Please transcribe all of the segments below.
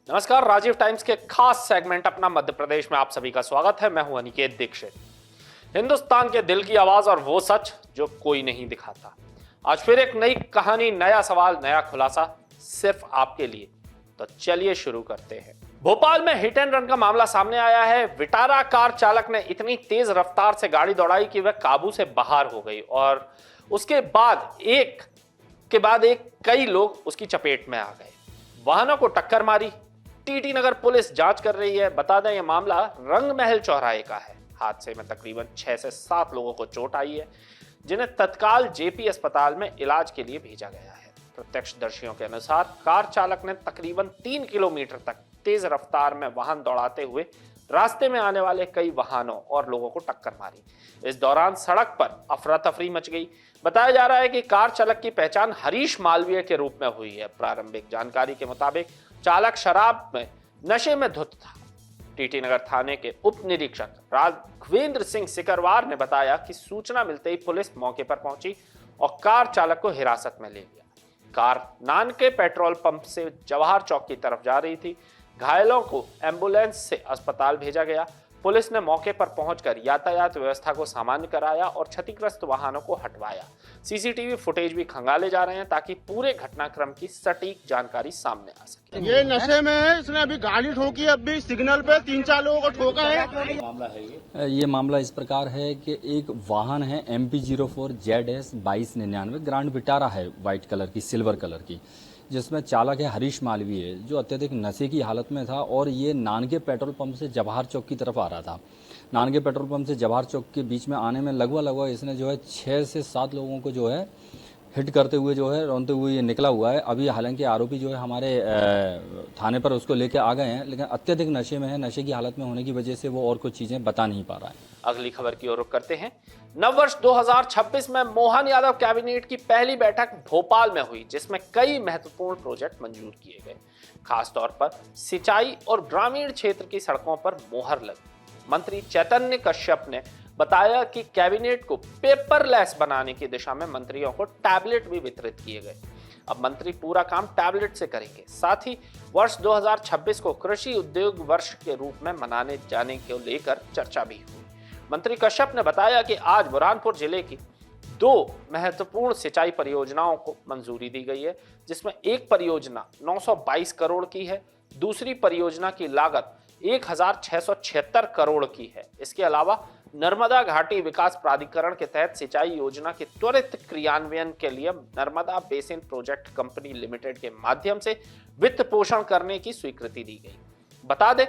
नमस्कार, राजीव टाइम्स के खास सेगमेंट अपना मध्य प्रदेश में आप सभी का स्वागत है। मैं हूं अनिकेत दीक्षित। हिंदुस्तान के दिल की आवाज और वो सच जो कोई नहीं दिखाता। आज फिर एक नई कहानी, नया सवाल, नया खुलासा सिर्फ आपके लिए। तो चलिए शुरू करते हैं। भोपाल में हिट एंड रन का मामला सामने आया है। विटारा कार चालक ने इतनी तेज रफ्तार से गाड़ी दौड़ाई कि वह काबू से बाहर हो गई और उसके बाद एक कई लोग उसकी चपेट में आ गए। वाहनों को टक्कर मारी। टीटी नगर पुलिस जांच कर रही है। बता दें, यह मामला रंग महल चौराहे का है। हादसे में तकरीबन 6 से 7 लोगों को चोट आई है, जिन्हें तत्काल जेपी अस्पताल में इलाज के लिए भेजा गया है। प्रत्यक्षदर्शियों के अनुसार कार चालक ने तकरीबन 3 किलोमीटर तक तेज रफ्तार में वाहन दौड़ाते हुए रास्ते में आने वाले कई वाहनों और लोगों को टक्कर मारी। इस दौरान सड़क पर अफरा तफरी मच गई। बताया जा रहा है कि कार चालक की पहचान हरीश मालवीय के रूप में हुई है। प्रारंभिक जानकारी के मुताबिक चालक शराब में नशे में धुत था। टीटी नगर थाने के उप निरीक्षक राघवेंद्र सिंह सिकरवार ने बताया कि सूचना मिलते ही पुलिस मौके पर पहुंची और कार चालक को हिरासत में ले लिया। कार नानके पेट्रोल पंप से जवाहर चौक की तरफ जा रही थी। घायलों को एम्बुलेंस से अस्पताल भेजा गया। पुलिस ने मौके पर पहुंचकर यातायात व्यवस्था को सामान्य कराया और क्षतिग्रस्त वाहनों को हटवाया। सीसीटीवी फुटेज भी खंगाले जा रहे हैं ताकि पूरे घटनाक्रम की सटीक जानकारी सामने आ सके। ये नशे में है, इसने अभी गाड़ी ठोकी, अभी सिग्नल पे 3-4 लोगों को ठोका है। ये मामला इस प्रकार है कि एक वाहन है MP04 ZS 2299 ग्रांड विटारा है, व्हाइट कलर की, सिल्वर कलर की, जिसमें चालक है हरीश मालवीय, जो अत्यधिक नशे की हालत में था और ये नानके पेट्रोल पंप से जवाहर चौक की तरफ आ रहा था। नानके पेट्रोल पंप से जवाहर चौक के बीच में आने में लगभग इसने जो है 6 से 7 लोगों को जो है हिट करते हुए जो है रोनते हुए ये निकला हुआ है। अभी हालांकि आरोपी जो है हमारे थाने पर उसको लेके आ गए हैं, लेकिन अत्यधिक नशे में है। नशे की हालत में होने की वजह से वो और कुछ चीजें बता नहीं पा रहा है। अगली खबर की ओर रुख करते हैं। नववर्ष 2026 में मोहन यादव कैबिनेट की पहली बैठक भोपाल में हुई, जिसमें कई महत्वपूर्ण प्रोजेक्ट मंजूर किए गए। खासतौर पर सिंचाई और ग्रामीण क्षेत्र की सड़कों पर मोहर लगी। मंत्री चैतन्य कश्यप ने बताया कि कैबिनेट को पेपरलेस बनाने की दिशा में मंत्रियों को टैबलेट भी वितरित किए गए। अब मंत्री पूरा काम टैबलेट से करेंगे। साथ ही वर्ष 2026 को कृषि उद्योग वर्ष के रूप में मनाने जाने को लेकर चर्चा भी हुई। मंत्री कश्यप ने बताया कि आज बुरहानपुर जिले की 2 महत्वपूर्ण सिंचाई परियोजनाओं को मंजूरी दी गई है, जिसमें एक परियोजना 922 करोड़ की है। दूसरी परियोजना की लागत 1676 करोड़ की है। इसके अलावा नर्मदा घाटी विकास प्राधिकरण के तहत सिंचाई योजना के त्वरित क्रियान्वयन के लिए Narmada basin project company limited के माध्यम से वित्त पोषण करने की स्वीकृति दी गई। बता दें,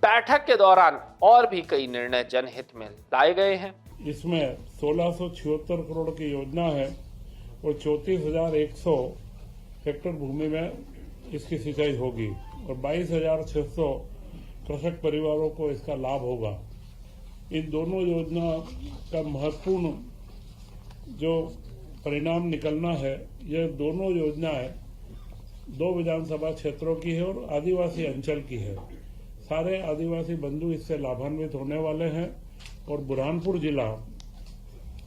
बैठक के दौरान और भी कई निर्णय जनहित में लाए गए हैं। इसमें 1676 करोड़ की योजना है और 34,100 हेक्टेयर भूमि में इसकी सिंचाई होगी और 22,600 कृषक परिवारों को इसका लाभ होगा। इन दोनों योजना का महत्वपूर्ण जो परिणाम निकलना है, यह दोनों योजनाएं 2 विधानसभा क्षेत्रों की है और आदिवासी अंचल की है। सारे आदिवासी बंधु इससे लाभान्वित होने वाले हैं और बुरहानपुर जिला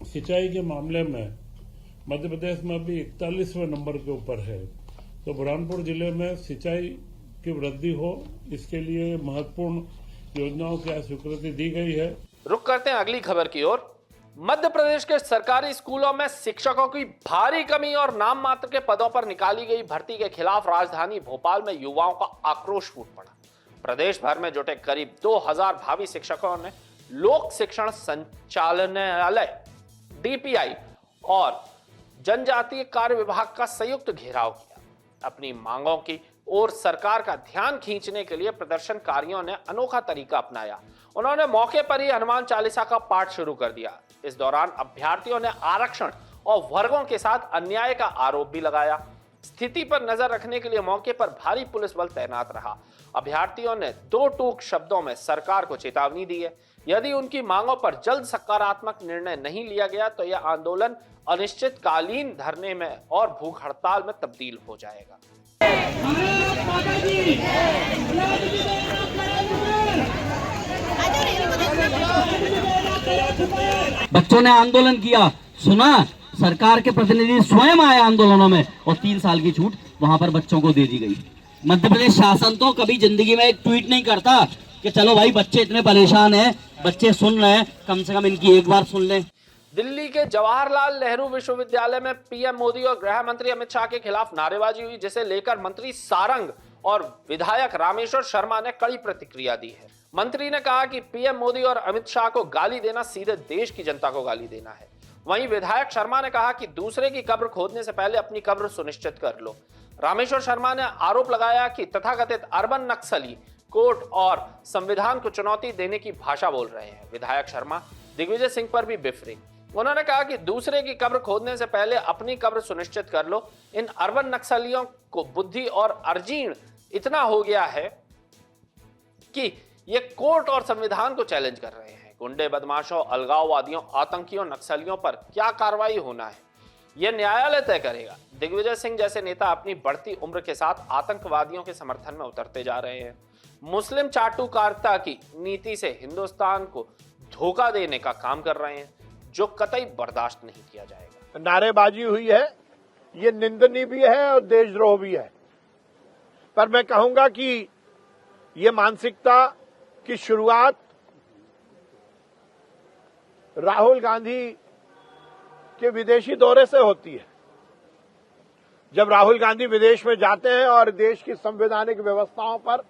सिंचाई के मामले में मध्य प्रदेश में अभी 41वें नंबर के ऊपर है। तो बुरहानपुर जिले में सिंचाई की वृद्धि हो, इसके लिए महत्वपूर्ण योजनाओं की स्वीकृति दी गई है। रुक करते हैं अगली खबर की ओर। मध्य प्रदेश के सरकारी स्कूलों में शिक्षकों की भारी कमी और नाम मात्र के पदों पर निकाली गई भर्ती के खिलाफ राजधानी भोपाल में युवाओं का आक्रोश फूट पड़ा। प्रदेश भर में जुटे करीब 2000 भावी शिक्षकों ने लोक शिक्षण संचालनालय DPI और जनजातीय कार्य विभाग का संयुक्त घेराव किया। अपनी मांगों की ओर सरकार का ध्यान खींचने के लिए प्रदर्शनकारियों ने अनोखा तरीका अपनाया। उन्होंने मौके पर ही हनुमान चालीसा का पाठ शुरू कर दिया। इस दौरान अभ्यर्थियों ने आरक्षण और वर्गों के साथ अन्याय का आरोप भी लगाया। स्थिति पर नजर रखने के लिए मौके पर भारी पुलिस बल तैनात रहा। अभ्यर्थियों ने 2 टूक शब्दों में सरकार को चेतावनी दी है, यदि उनकी मांगों पर जल्द सकारात्मक निर्णय नहीं लिया गया तो यह आंदोलन अनिश्चितकालीन धरने में और भूख हड़ताल में तब्दील हो जाएगा। बच्चों ने आंदोलन किया, सुना, सरकार के प्रतिनिधि स्वयं आए आंदोलनों में और 3 साल की छूट वहां पर बच्चों को दे दी गई। मध्य प्रदेश शासन तो कभी जिंदगी में एक ट्वीट नहीं करता कि चलो भाई बच्चे इतने परेशान हैं, बच्चे सुन रहे हैं, कम से कम इनकी एक बार सुन लें। दिल्ली के जवाहरलाल नेहरू विश्वविद्यालय में पीएम मोदी और गृह मंत्री अमित शाह के खिलाफ नारेबाजी हुई, जिसे लेकर मंत्री सारंग और विधायक रामेश्वर शर्मा ने कड़ी प्रतिक्रिया दी है। मंत्री ने कहा कि पीएम मोदी और अमित शाह को गाली देना सीधे देश की जनता को गाली देना है। वहीं विधायक शर्मा ने कहा कि दूसरे की कब्र खोदने से पहले अपनी कब्र सुनिश्चित कर लो। रामेश्वर शर्मा ने आरोप लगाया कि तथाकथित अर्बन नक्सली कोर्ट और संविधान को चुनौती देने की भाषा बोल रहे हैं। विधायक शर्मा दिग्विजय सिंह पर भी बिफरे। उन्होंने कहा कि दूसरे की कब्र खोदने से पहले अपनी कब्र सुनिश्चित कर लो। इन अर्बन नक्सलियों को बुद्धि और अर्जीण इतना हो गया है कि ये कोर्ट और संविधान को चैलेंज कर रहे हैं। गुंडे, बदमाशों, अलगाववादियों, आतंकियों, नक्सलियों पर क्या कार्रवाई होना है, यह न्यायालय तय करेगा। दिग्विजय सिंह जैसे नेता अपनी बढ़ती उम्र के साथ आतंकवादियों के समर्थन में उतरते जा रहे हैं। मुस्लिम चाटुकारिता की नीति से हिंदुस्तान को धोखा देने का काम कर रहे हैं, जो कतई बर्दाश्त नहीं किया जाएगा। नारेबाजी हुई है, ये निंदनीय भी है और देशद्रोह भी है। पर मैं कहूंगा कि ये मानसिकता की शुरुआत राहुल गांधी के विदेशी दौरे से होती है। जब राहुल गांधी विदेश में जाते हैं और देश की संवैधानिक व्यवस्थाओं पर,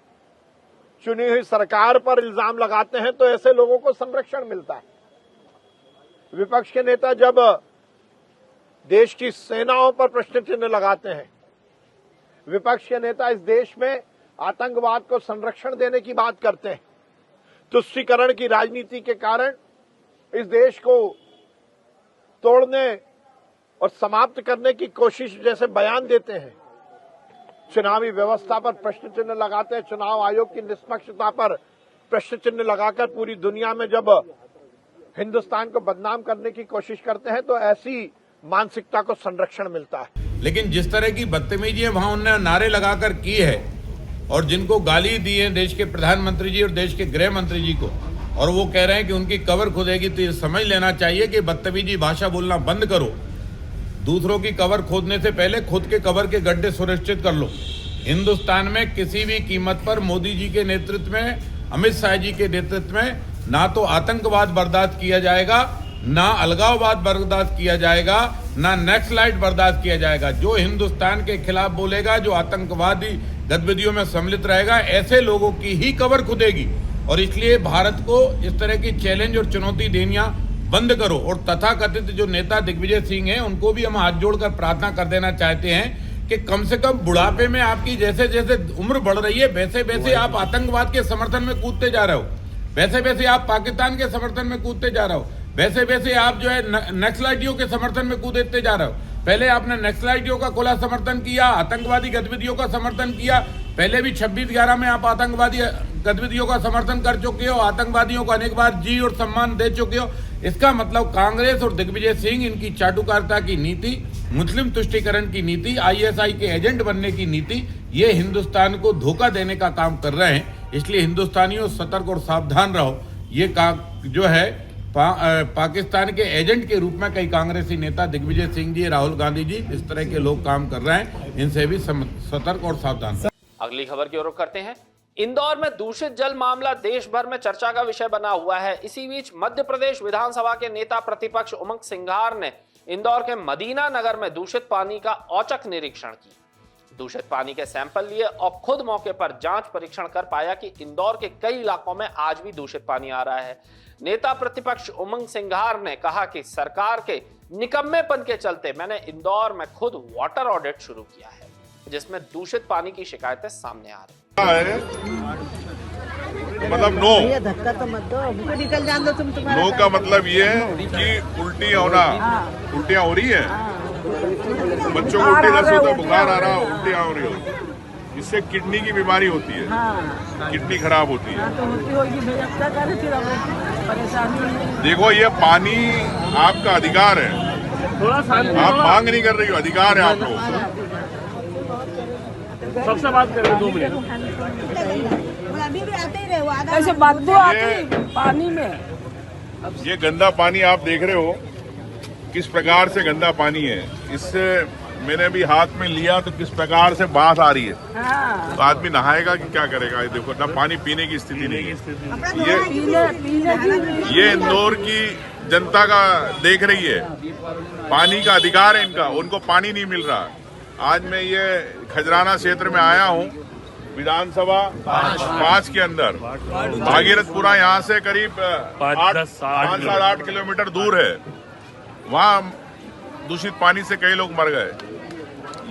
चुनी हुई सरकार पर इल्जाम लगाते हैं, तो ऐसे लोगों को संरक्षण मिलता है। विपक्ष के नेता जब देश की सेनाओं पर प्रश्न चिन्ह लगाते हैं, विपक्ष के नेता इस देश में आतंकवाद को संरक्षण देने की बात करते हैं, तुष्टीकरण की राजनीति के कारण इस देश को तोड़ने और समाप्त करने की कोशिश जैसे बयान देते हैं, चुनावी व्यवस्था पर प्रश्न चिन्ह लगाते हैं, चुनाव आयोग की निष्पक्षता पर प्रश्न चिन्ह लगाकर पूरी दुनिया में जब हिंदुस्तान को बदनाम करने की कोशिश करते हैं, तो ऐसी मानसिकता को संरक्षण मिलता है। लेकिन जिस तरह की बदतमीजी वहां उन्होंने नारे लगाकर की है और जिनको गाली दी है देश के प्रधानमंत्री जी और देश के गृह मंत्री जी को, और वो कह रहे हैं कि उनकी कब्र खुदेगी, तो ये समझ लेना चाहिए कि बदतमीजी भाषा बोलना बंद करो। दूसरों की कब्र खोदने से पहले खुद के कब्र के गड्ढे सुनिश्चित कर लो। हिंदुस्तान में किसी भी कीमत पर मोदी जी के नेतृत्व में, अमित शाह जी के नेतृत्व में ना तो आतंकवाद बर्दाश्त किया जाएगा, ना अलगाववाद बर्दाश्त किया जाएगा, ना नक्सलाइट बर्दाश्त किया जाएगा। जो हिंदुस्तान के खिलाफ बोलेगा, जो आतंकवादी गतिविधियों में सम्मिलित रहेगा, ऐसे लोगों की ही कब्र खुदेगी। और इसलिए भारत को इस तरह की चैलेंज और चुनौती देनियां बंद करो। और तथाकथित जो नेता दिग्विजय सिंह हैं, उनको भी हम हाथ जोड़कर प्रार्थना कर देना चाहते हैं कि कम से कम बुढ़ापे में आपकी जैसे जैसे उम्र बढ़ रही है, वैसे वैसे आप आतंकवाद के समर्थन में कूदते जा रहे हो, वैसे वैसे आप पाकिस्तान के समर्थन में कूदते जा रहे हो, वैसे वैसे आप जो है नक्सलाइटियों के समर्थन में कूदते जा रहे हो। पहले आपने नक्सलाइटियों का खुला समर्थन किया, आतंकवादी गतिविधियों का समर्थन किया। पहले भी 26/11 में आप आतंकवादी गतिविधियों का समर्थन कर चुके हो, आतंकवादियों को अनेक बार जी और सम्मान दे चुके हो। इसका मतलब कांग्रेस और दिग्विजय सिंह, इनकी चाटुकारिता की नीति, मुस्लिम तुष्टीकरण की नीति, ISI के एजेंट बनने की नीति, ये हिंदुस्तान को धोखा देने का काम कर रहे हैं। इसलिए हिंदुस्तानियों सतर्क और सावधान रहो। ये जो है पाकिस्तान के एजेंट के रूप में कई कांग्रेसी नेता, दिग्विजय सिंह जी, राहुल गांधी जी, इस तरह के लोग काम कर रहे हैं। इनसे भी सतर्क और सावधान। अगली खबर की ओर रुख करते हैं। इंदौर में दूषित जल मामला देश भर में चर्चा का विषय बना हुआ है। इसी बीच मध्य प्रदेश विधानसभा के नेता प्रतिपक्ष उमंग सिंघार ने इंदौर के मदीना नगर में दूषित पानी का औचक निरीक्षण किया। दूषित पानी के सैंपल लिए और खुद मौके पर जांच परीक्षण कर पाया कि इंदौर के कई इलाकों में आज भी दूषित पानी आ रहा है। नेता प्रतिपक्ष उमंग सिंघार ने कहा कि सरकार के निकम्मेपन के चलते मैंने इंदौर में खुद वाटर ऑडिट शुरू किया है, जिसमें दूषित पानी की शिकायतें सामने आ रही हैं। मतलब नो, धक्का तो मत दो, हमको निकल जान दो। तुम्हारा नो का मतलब ये है कि उल्टी होना, उल्टियाँ हो रही है, बच्चों को उल्टी जैसे होता है, बुखार आ रहा, उल्टियाँ हो रही हो, इससे किडनी की बीमारी होती है, किडनी खराब होती है। तो होती होगी, परेशानी। देखो, ये पानी आपका अधिकार है, आप मांग नहीं कर रही हो, अधिकार है आप लोगों को। सबसे बात करें 2 मिनट। अभी भी आते ही रहे, ऐसे बदबू आती पानी में। ये गंदा पानी आप देख रहे हो किस प्रकार से गंदा पानी है। इससे मैंने भी हाथ में लिया तो किस प्रकार से बांस आ रही है। तो आदमी नहाएगा कि क्या करेगा? देखो ना, पानी पीने की स्थिति नहीं है। ये इंदौर की जनता का देख रही है, पानी का अधिकार है इनका, उनको पानी नहीं मिल रहा। आज मैं ये खजराना क्षेत्र में आया हूँ, विधानसभा 5 के अंदर। भागीरथपुरा यहाँ से करीब 5-8 किलोमीटर दूर है। वहाँ दूषित पानी से कई लोग मर गए।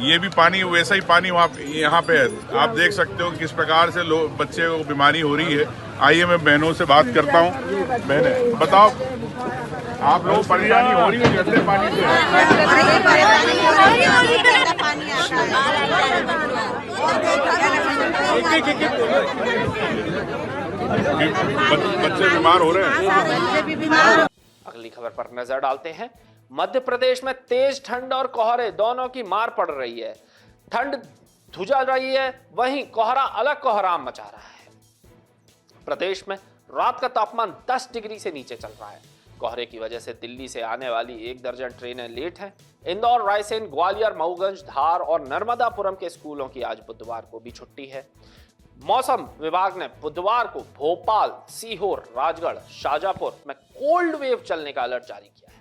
ये भी पानी, वैसा ही पानी वहाँ यहाँ पे है। आप देख सकते हो किस प्रकार से बच्चे को बीमारी हो रही है। आइए मैं बहनों से बात करता हूँ। बहने बताओ, आप लोग परेशानी हो रही है गंदे पानी से? बच्चे बीमार हो रहे हैं। अगली खबर पर नजर डालते हैं। मध्य प्रदेश में तेज ठंड और कोहरे दोनों की मार पड़ रही है। ठंड धुजा रही है, वहीं कोहरा अलग कोहराम मचा रहा है। प्रदेश में रात का तापमान 10 डिग्री से नीचे चल रहा है। कोहरे की वजह से दिल्ली से आने वाली 1 दर्जन ट्रेनें लेट हैं। इंदौर, रायसेन, ग्वालियर, मऊगंज, धार और नर्मदापुरम के स्कूलों की आज बुधवार को भी छुट्टी है। मौसम विभाग ने बुधवार को भोपाल, सीहोर, राजगढ़, शाजापुर में कोल्ड वेव चलने का अलर्ट जारी किया है।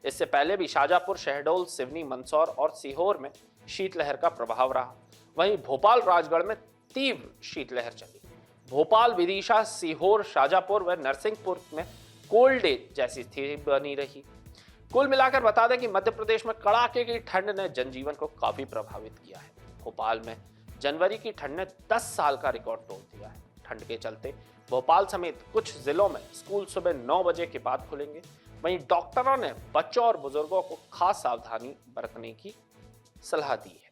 इससे पहले भी शाजापुर, शहडोल, सिवनी, मंदसौर और सीहोर में शीतलहर का प्रभाव रहा। वहीं भोपाल, राजगढ़ में तीव्र शीतलहर चली। भोपाल, विदिशा, सीहोर, शाजापुर व नरसिंहपुर में कोल्ड डे जैसी स्थिति बनी रही। कुल मिलाकर बता दें कि मध्य प्रदेश में कड़ाके की ठंड ने जनजीवन को काफी प्रभावित किया है। भोपाल में जनवरी की ठंड ने 10 साल का रिकॉर्ड तोड़ दिया है। ठंड के चलते भोपाल समेत कुछ जिलों में स्कूल सुबह 9 बजे के बाद खुलेंगे। वहीं डॉक्टरों ने बच्चों और बुजुर्गों को खास सावधानी बरतने की सलाह दी है।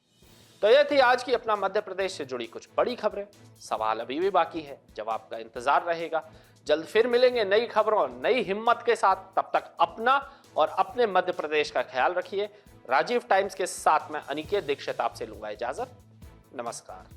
तो यह थी आज की अपना मध्य प्रदेश से जुड़ी कुछ बड़ी खबरें। सवाल अभी भी बाकी है, जवाब का इंतजार रहेगा। जल्द फिर मिलेंगे नई खबरों, नई हिम्मत के साथ। तब तक अपना और अपने मध्य प्रदेश का ख्याल रखिए। राजीव टाइम्स के साथ मैं अनिकेत दीक्षित आपसे लूंगा इजाजत। नमस्कार।